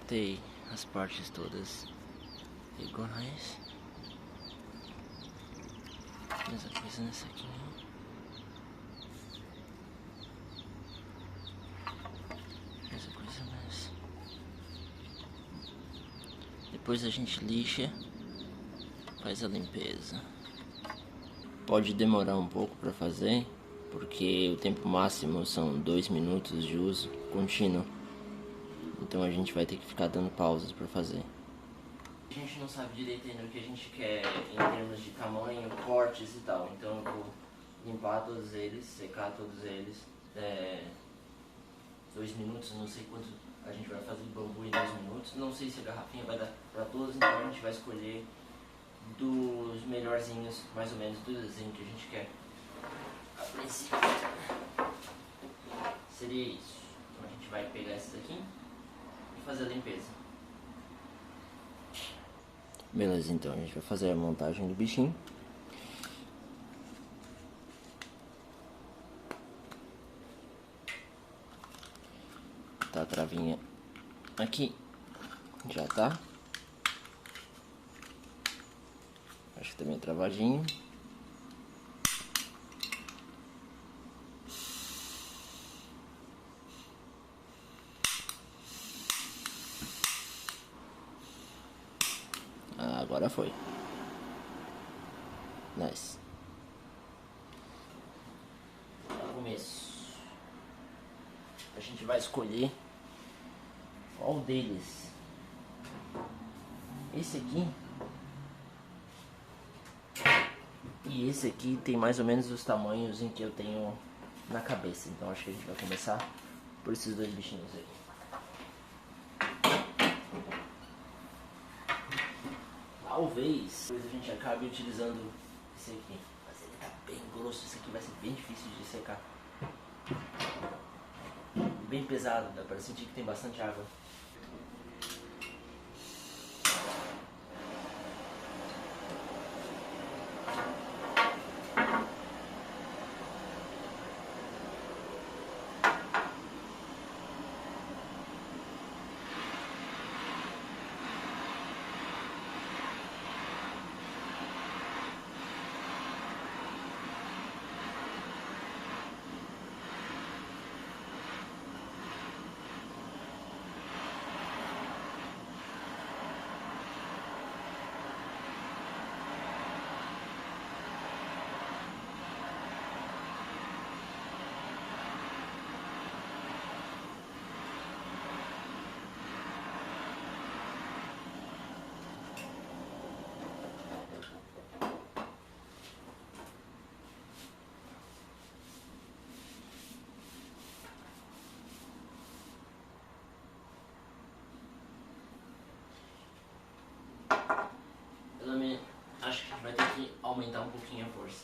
montei as partes todas iguais. Mesma coisa nessa aqui, né? Mesma coisa nessa. Depois a gente lixa, faz a limpeza. Pode demorar um pouco para fazer, porque o tempo máximo são 2 minutos de uso contínuo. Então a gente vai ter que ficar dando pausas para fazer. A gente não sabe direito ainda o que a gente quer em termos de tamanho, cortes e tal. Então eu vou limpar todos eles, secar todos eles. 2 minutos, não sei quanto a gente vai fazer de bambu em 2 minutos. Não sei se a garrafinha vai dar para todos, então a gente vai escolher dos melhorzinhos, mais ou menos, do desenho que a gente quer. A princípio seria isso. Então a gente vai pegar esses aqui e fazer a limpeza. Beleza, então a gente vai fazer a montagem do bichinho. Tá a travinha aqui, já tá. Acho que tá meio travadinho. Ah, agora foi. Nice. No começo, a gente vai escolher qual deles. Esse aqui e esse aqui tem mais ou menos os tamanhos em que eu tenho na cabeça. Então acho que a gente vai começar por esses dois bichinhos aí. Talvez a gente acabe utilizando esse aqui, mas ele tá bem grosso. Esse aqui vai ser bem difícil de secar, bem pesado, dá pra sentir que tem bastante água. Acho que a gente vai ter que aumentar um pouquinho a força.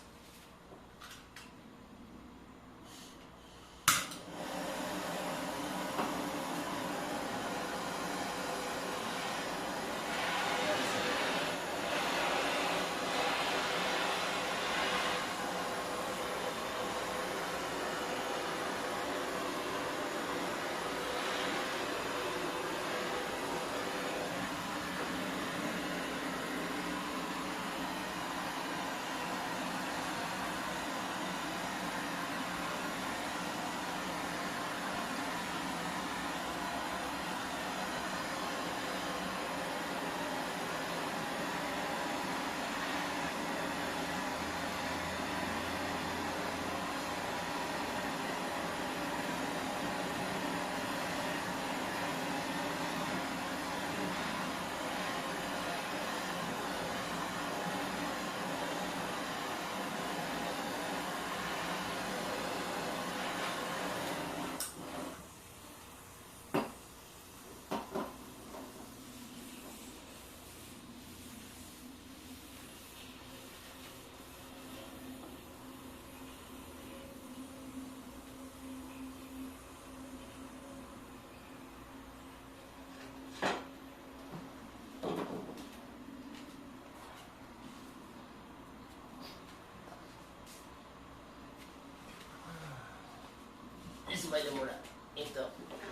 Isso vai demorar. Então,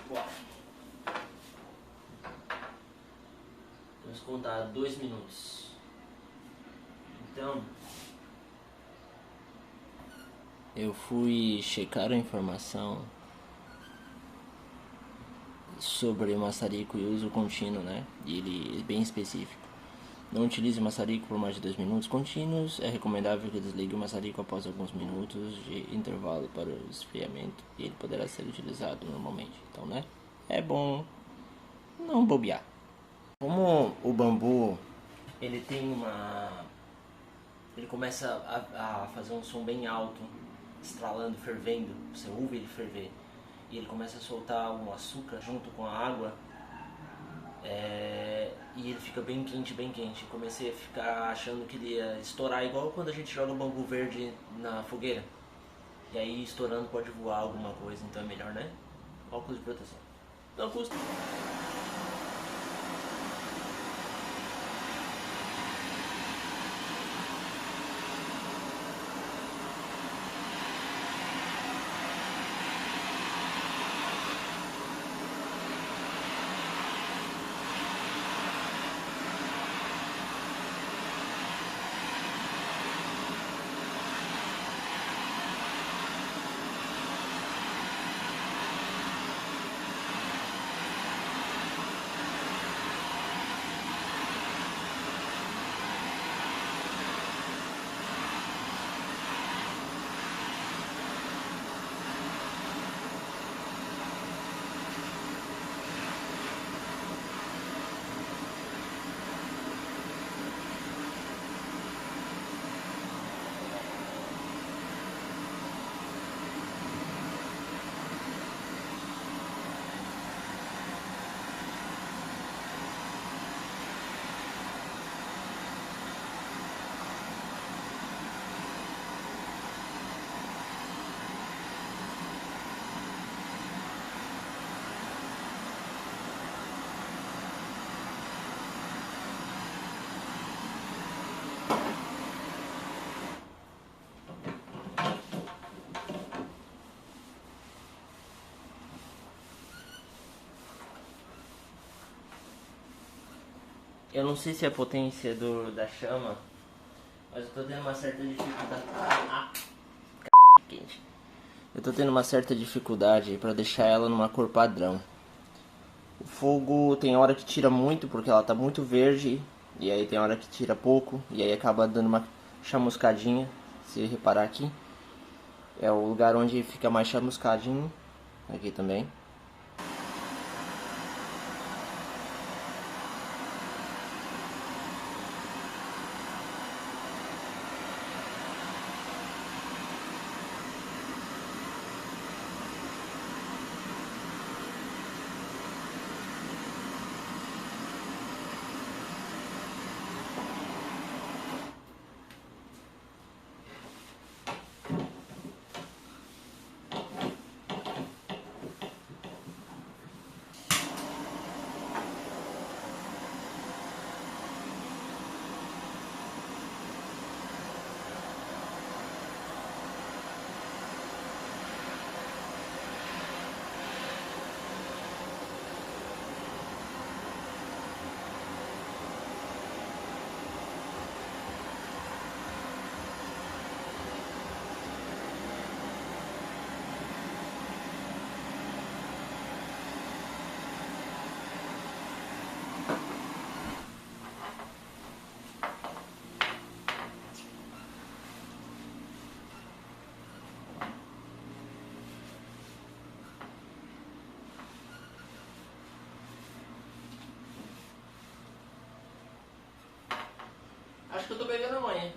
bora. Vamos contar 2 minutos. Então, eu fui checar a informação sobre o maçarico e uso contínuo, né? E ele é bem específico. Não utilize o maçarico por mais de 2 minutos contínuos. É recomendável que desligue o maçarico após alguns minutos de intervalo para o esfriamento. E ele poderá ser utilizado normalmente. Então, né? É bom não bobear. Como o bambu, ele tem uma... Ele começa a fazer um som bem alto, estralando, fervendo. Você ouve ele ferver. E ele começa a soltar um açúcar junto com a água. E ele fica bem quente, bem quente. Comecei a ficar achando que ele ia estourar, igual quando a gente joga bambu verde na fogueira. E aí estourando pode voar alguma coisa, então é melhor, né? Óculos de proteção. Não custa. Eu não sei se é a potência da chama, mas eu tô tendo uma certa dificuldade. Quente. Eu tô tendo uma certa dificuldade para deixar ela numa cor padrão. O fogo tem hora que tira muito porque ela tá muito verde, e aí tem hora que tira pouco, e aí acaba dando uma chamuscadinha. Se reparar aqui, é o lugar onde fica mais chamuscadinho. Aqui também. Acho que eu tô pegando a manha.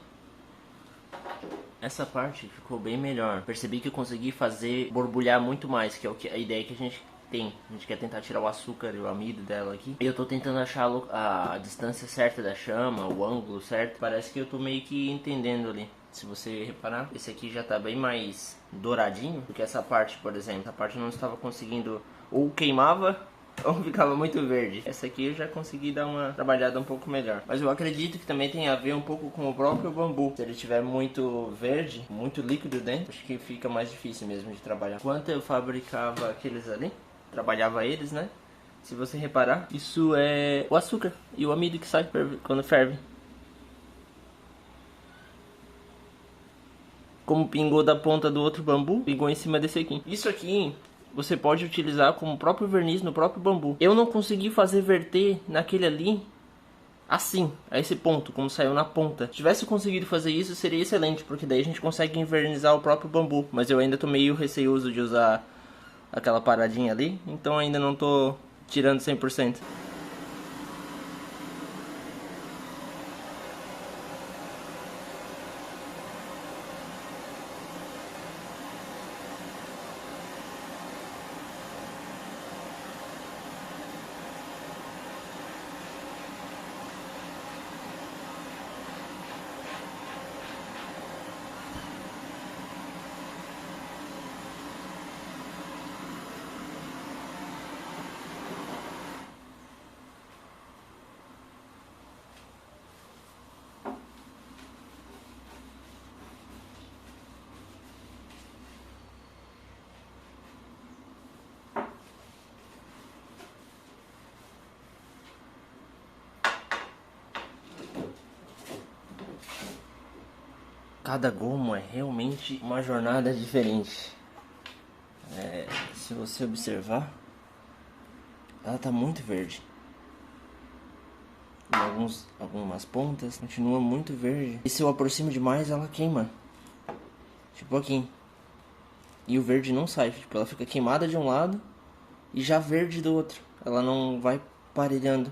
Essa parte ficou bem melhor. Percebi que eu consegui fazer borbulhar muito mais, que é a ideia que a gente tem. A gente quer tentar tirar o açúcar e o amido dela aqui. E eu tô tentando achar a distância certa da chama, o ângulo certo. Parece que eu tô meio que entendendo ali. Se você reparar, esse aqui já tá bem mais douradinho do que essa parte, por exemplo. Essa parte eu não estava conseguindo, ou queimava ou ficava muito verde. Essa aqui eu já consegui dar uma trabalhada um pouco melhor. Mas eu acredito que também tem a ver um pouco com o próprio bambu. Se ele tiver muito verde, muito líquido dentro, acho que fica mais difícil mesmo de trabalhar. Enquanto eu fabricava aqueles ali, trabalhava eles, né? Se você reparar, isso é o açúcar e o amido que sai quando ferve. Como pingou da ponta do outro bambu, pingou em cima desse aqui. Isso aqui você pode utilizar como próprio verniz no próprio bambu. Eu não consegui fazer verter naquele ali assim, a esse ponto, como saiu na ponta. Se tivesse conseguido fazer isso, seria excelente, porque daí a gente consegue invernizar o próprio bambu. Mas eu ainda tô meio receoso de usar aquela paradinha ali, então ainda não tô tirando 100%. Cada gomo é realmente uma jornada diferente. Se você observar, ela tá muito verde. Em algumas pontas continua muito verde. E se eu aproximo demais, ela queima. Tipo aqui. E o verde não sai. Tipo, ela fica queimada de um lado e já verde do outro. Ela não vai parelhando.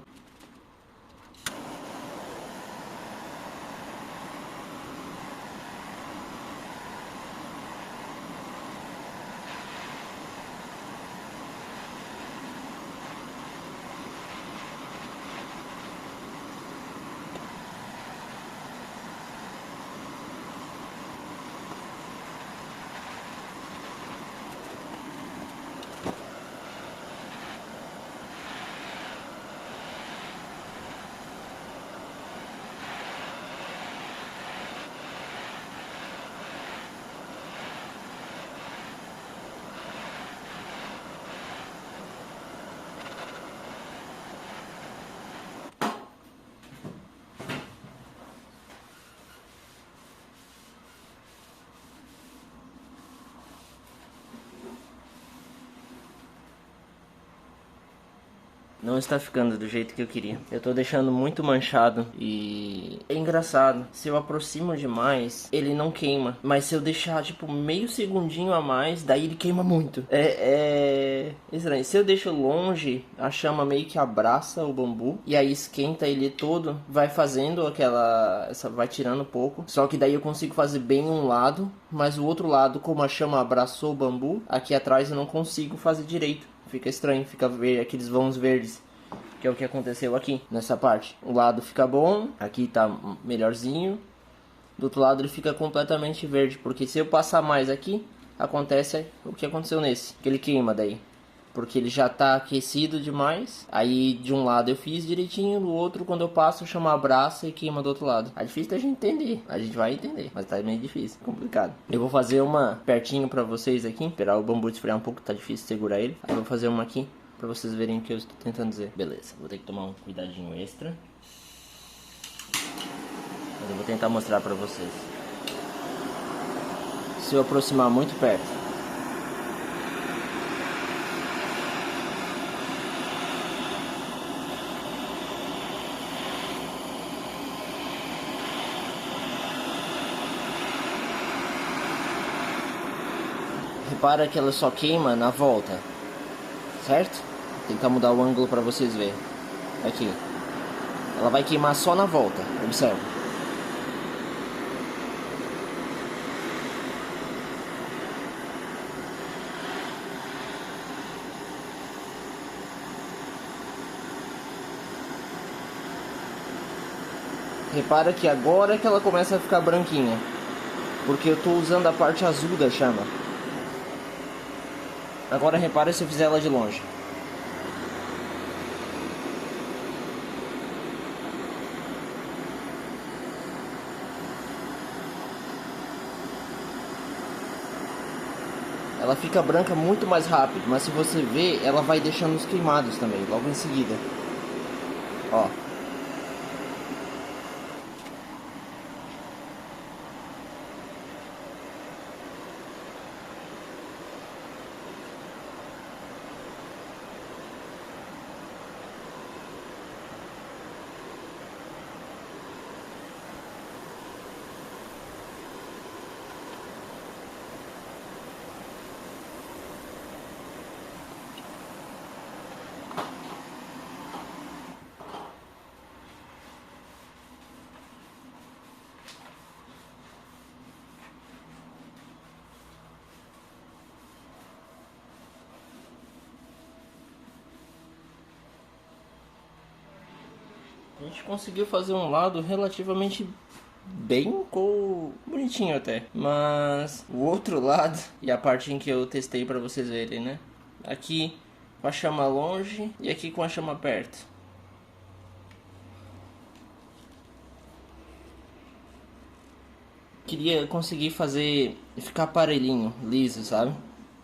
Não está ficando do jeito que eu queria. Eu tô deixando muito manchado e é engraçado. Se eu aproximo demais, ele não queima. Mas se eu deixar tipo meio segundinho a mais, daí ele queima muito. É estranho. Se eu deixo longe, a chama meio que abraça o bambu e aí esquenta ele todo, vai fazendo vai tirando um pouco. Só que daí eu consigo fazer bem um lado, mas o outro lado, como a chama abraçou o bambu, aqui atrás eu não consigo fazer direito. Fica estranho, fica aqueles vãos verdes, que é o que aconteceu aqui, nessa parte. O lado fica bom, aqui tá melhorzinho. Do outro lado ele fica completamente verde, porque se eu passar mais aqui, acontece o que aconteceu nesse, que ele queima daí. Porque ele já tá aquecido demais. Aí de um lado eu fiz direitinho, do outro quando eu passo chama abraça e queima do outro lado. É difícil da gente entender, a gente vai entender, mas tá meio difícil, complicado. Eu vou fazer uma pertinho pra vocês aqui, esperar o bambu esfriar um pouco, tá difícil segurar ele. Aí eu vou fazer uma aqui pra vocês verem o que eu estou tentando dizer. Beleza, vou ter que tomar um cuidadinho extra, mas eu vou tentar mostrar pra vocês. Se eu aproximar muito perto, repara que ela só queima na volta, certo? Vou tentar mudar o ângulo para vocês verem. Aqui, ela vai queimar só na volta, observa. Repara que agora é que ela começa a ficar branquinha, porque eu estou usando a parte azul da chama. Agora repara se eu fizer ela de longe. ela fica branca muito mais rápido. Mas se você ver, ela vai deixando os queimados também, logo em seguida. Ó. A gente conseguiu fazer um lado relativamente bem bonitinho até. Mas o outro lado, e a parte em que eu testei pra vocês verem, né? Aqui com a chama longe e aqui com a chama perto. Queria conseguir fazer ficar parelhinho, liso, sabe?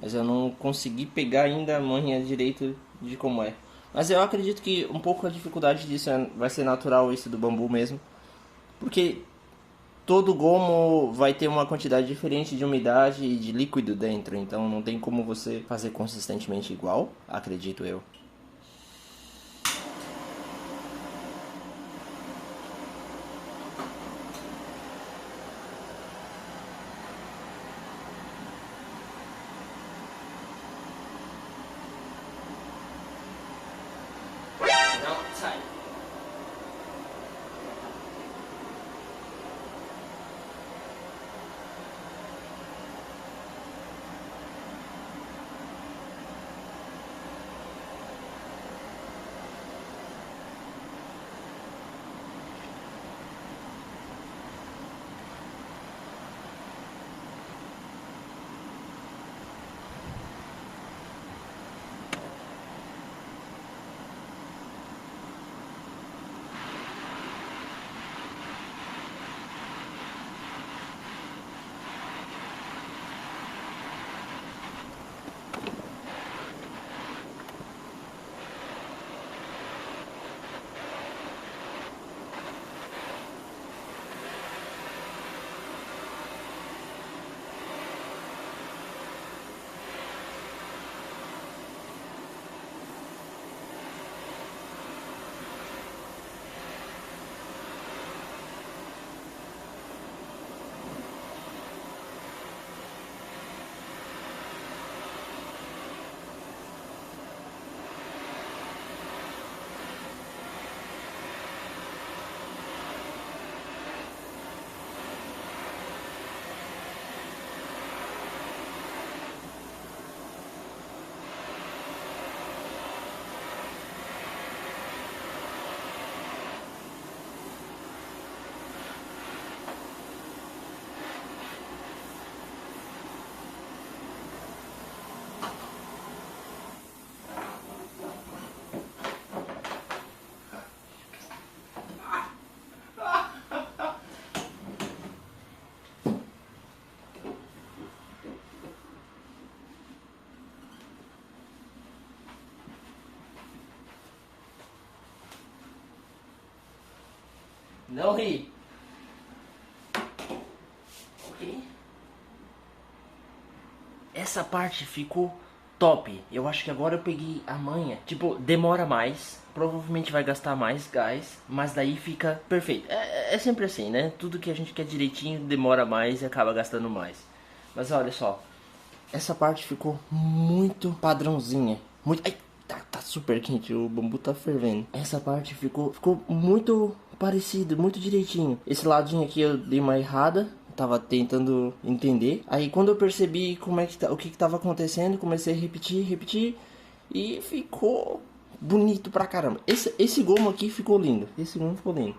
Mas eu não consegui pegar ainda a manha direito de como é. Mas eu acredito que um pouco a dificuldade disso vai ser natural, isso do bambu mesmo. Porque todo gomo vai ter uma quantidade diferente de umidade e de líquido dentro. Então não tem como você fazer consistentemente igual, acredito eu. Não, sai. Não ri. Ok. Essa parte ficou top. Eu acho que agora eu peguei a manha. Tipo, demora mais. Provavelmente vai gastar mais gás. Mas daí fica perfeito. É sempre assim, né? Tudo que a gente quer direitinho demora mais e acaba gastando mais. Mas olha só. Essa parte ficou muito padrãozinha. Muito... Ai, tá super quente. O bambu tá fervendo. Essa parte ficou muito parecido, muito direitinho. Esse ladinho aqui eu dei uma errada. Tava tentando entender. Aí quando eu percebi como é que o que tava acontecendo, comecei a repetir e ficou bonito pra caramba. Esse gomo aqui ficou lindo. Esse gomo ficou lindo.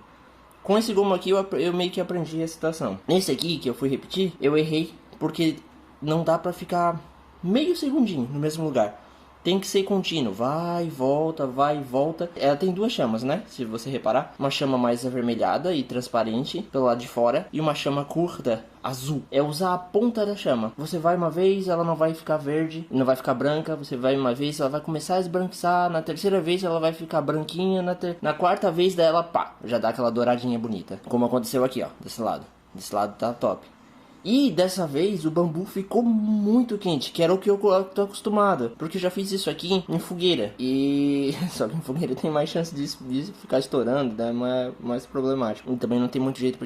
Com esse gomo aqui eu meio que aprendi a situação. Nesse aqui que eu fui repetir, eu errei porque não dá pra ficar meio segundinho no mesmo lugar. tem que ser contínuo, vai e volta, vai e volta. Ela tem duas chamas, né? Se você reparar, uma chama mais avermelhada e transparente pelo lado de fora e uma chama curta, azul. É usar a ponta da chama. Você vai uma vez, ela não vai ficar verde, não vai ficar branca. Você vai uma vez, ela vai começar a esbranquiçar. Na terceira vez, ela vai ficar branquinha. Na quarta vez dela, pá, já dá aquela douradinha bonita. Como aconteceu aqui, ó, desse lado. Desse lado tá top. E dessa vez o bambu ficou muito quente, que era o que eu tô acostumado. Porque eu já fiz isso aqui em fogueira. E só que em fogueira tem mais chance de ficar estourando, né? Mais problemático. E também não tem muito jeito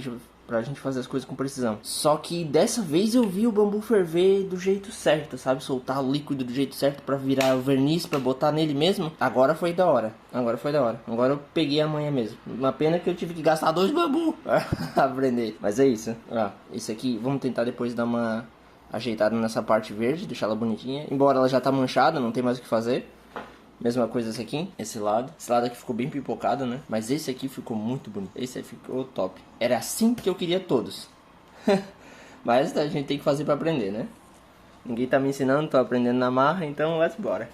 pra gente fazer as coisas com precisão. Só que dessa vez eu vi o bambu ferver do jeito certo, sabe? Soltar o líquido do jeito certo pra virar o verniz, pra botar nele mesmo. Agora foi da hora. Agora foi da hora. Agora eu peguei a manha mesmo. Uma pena que eu tive que gastar 2 bambu pra aprender. Mas é isso. Ó, esse aqui, vamos tentar depois dar uma ajeitada nessa parte verde, deixar ela bonitinha. Embora ela já tá manchada, não tem mais o que fazer. Mesma coisa esse aqui, esse lado. Esse lado aqui ficou bem pipocado, né? Mas esse aqui ficou muito bonito. Esse aí ficou top. Era assim que eu queria todos. Mas a gente tem que fazer pra aprender, né? Ninguém tá me ensinando, tô aprendendo na marra, então let's bora.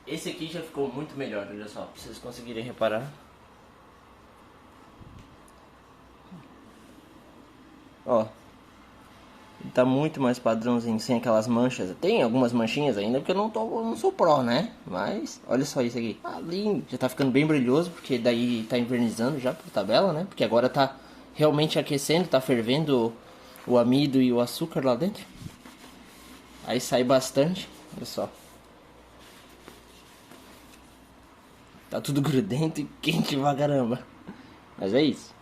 Esse aqui já ficou muito melhor, olha só, pra vocês conseguirem reparar. Ó, tá muito mais padrãozinho, sem aquelas manchas. Tem algumas manchinhas ainda, porque eu não sou pró, né? Mas, olha só isso aqui. Ah, lindo. Já tá ficando bem brilhoso, porque daí tá invernizando já por tabela, né? Porque agora tá realmente aquecendo, tá fervendo o amido e o açúcar lá dentro. Aí sai bastante, olha só. Tá tudo grudento e quente pra caramba. Mas é isso.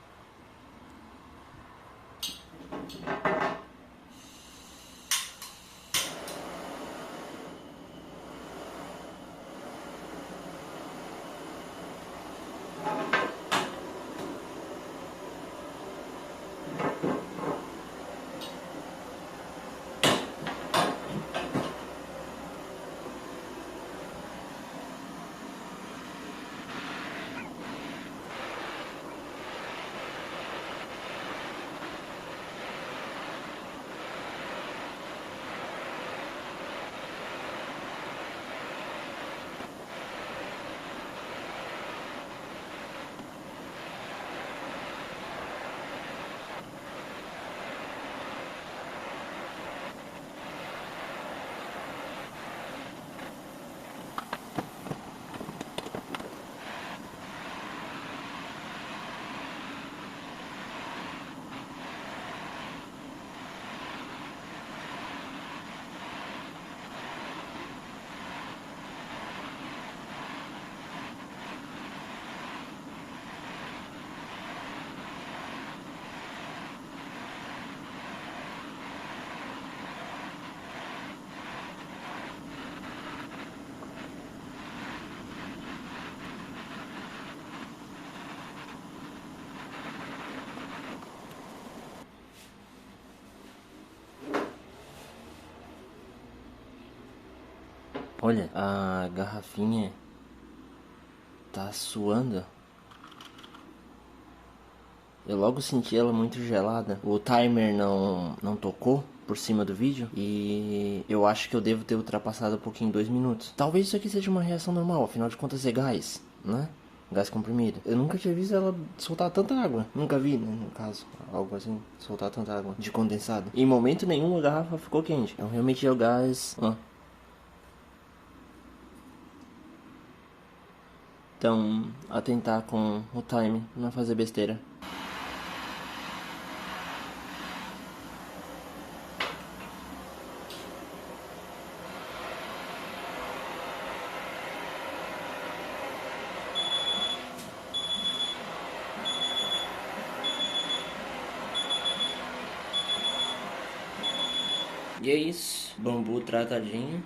Olha, a garrafinha tá suando. Eu logo senti ela muito gelada. O timer não tocou por cima do vídeo. E eu acho que eu devo ter ultrapassado um pouquinho 2 minutos. Talvez isso aqui seja uma reação normal, afinal de contas é gás, né? Gás comprimido. Eu nunca tinha visto ela soltar tanta água. Nunca vi, né, no caso, algo assim, soltar tanta água de condensado. Em momento nenhum a garrafa ficou quente. Então realmente é o gás. Então, atentar com o time, não fazer besteira. E é isso, bambu tratadinho.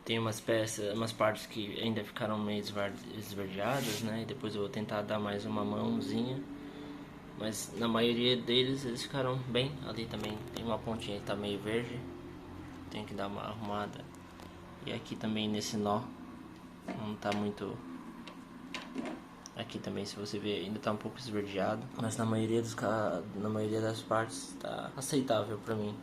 Tem umas peças, umas partes que ainda ficaram meio esverdeadas, né? E depois eu vou tentar dar mais uma mãozinha. Mas na maioria deles eles ficaram bem. Ali também tem uma pontinha que tá meio verde. Tem que dar uma arrumada. E aqui também nesse nó não tá muito. Aqui também, se você ver, ainda tá um pouco esverdeado. Mas na maioria das partes tá aceitável pra mim.